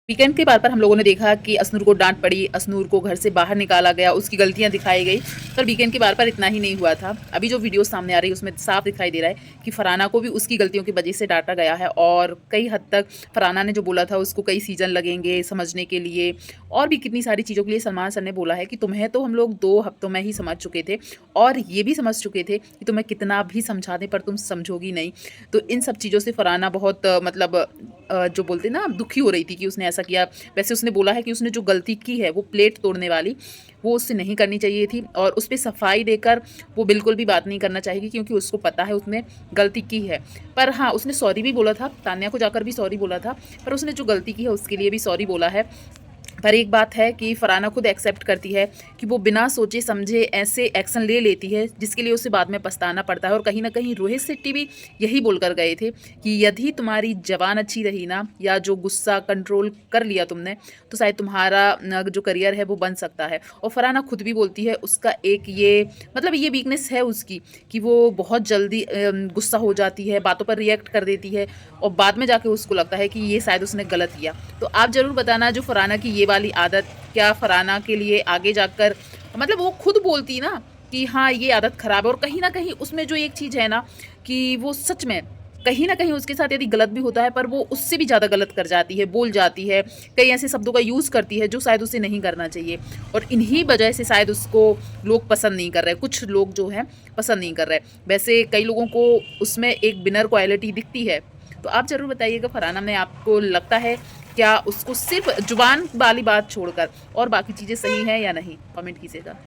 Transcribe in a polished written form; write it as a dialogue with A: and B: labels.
A: Weekend के बार पर हम लोगों ने देखा कि असनूर को डांट पड़ी, असनूर को घर से बाहर निकाला गया, उसकी गलतियां दिखाई गई। पर वीकेंड के बार पर इतना ही नहीं हुआ था। अभी जो वीडियो सामने आ रही है उसमें साफ दिखाई दे रहा है कि फरहाना को भी उसकी गलतियों की वजह से डांटा गया है और कई हद तक फरहाना ने जो बोला था उसको कई सीजन लगेंगे समझने के लिए और भी कितनी सारी चीज़ों के लिए सलमान सर ने बोला है कि तुम्हें तो हम लोग 2 हफ्तों में ही समझ चुके थे और ये भी समझ चुके थे कि तुम्हें कितना भी समझा दें पर तुम समझोगी नहीं। तो इन सब चीज़ों से फरहाना बहुत जो बोलते ना दुखी हो रही थी कि उसने ऐसा किया। वैसे उसने बोला है कि उसने जो गलती की है वो प्लेट तोड़ने वाली, वो उससे नहीं करनी चाहिए थी और उस पे सफाई देकर वो बिल्कुल भी बात नहीं करना चाहेगी क्योंकि उसको पता है उसने गलती की है। पर हाँ, उसने सॉरी भी बोला था, तान्या को जाकर भी सॉरी बोला था, पर उसने जो गलती की है उसके लिए भी सॉरी बोला है। पर एक बात है कि फरहाना खुद एक्सेप्ट करती है कि वो बिना सोचे समझे ऐसे एक्शन ले लेती है जिसके लिए उसे बाद में पछताना पड़ता है। और कहीं ना कहीं रोहित शेट्टी भी यही बोलकर गए थे कि यदि तुम्हारी जबान अच्छी रही ना या जो गुस्सा कंट्रोल कर लिया तुमने तो शायद तुम्हारा जो करियर है वो बन सकता है। और फरहाना खुद भी बोलती है उसका एक ये वीकनेस है उसकी कि वो बहुत जल्दी गुस्सा हो जाती है, बातों पर रिएक्ट कर देती है और बाद में जाके उसको लगता है कि ये शायद उसने गलत किया। तो आप ज़रूर बताना जो फरहाना की ये वाली आदत क्या फरहाना के लिए आगे जाकर वो खुद बोलती ना कि हाँ ये आदत खराब है और कहीं ना कहीं उसमें जो एक चीज़ है ना कि वो सच में कहीं ना कहीं उसके साथ यदि गलत भी होता है पर वो उससे भी ज़्यादा गलत कर जाती है, बोल जाती है, कई ऐसे शब्दों का यूज़ करती है जो शायद उसे नहीं करना चाहिए और इन्हीं वजह से शायद उसको लोग पसंद नहीं कर रहे, कुछ लोग जो हैं पसंद नहीं कर रहे। वैसे कई लोगों को उसमें एक बिनर क्वालिटी दिखती है। तो आप ज़रूर बताइएगा फरहाना में आपको लगता है क्या उसको सिर्फ जुबान वाली बात छोड़कर और बाकी चीज़ें सही हैं या नहीं, कमेंट कीजिएगा।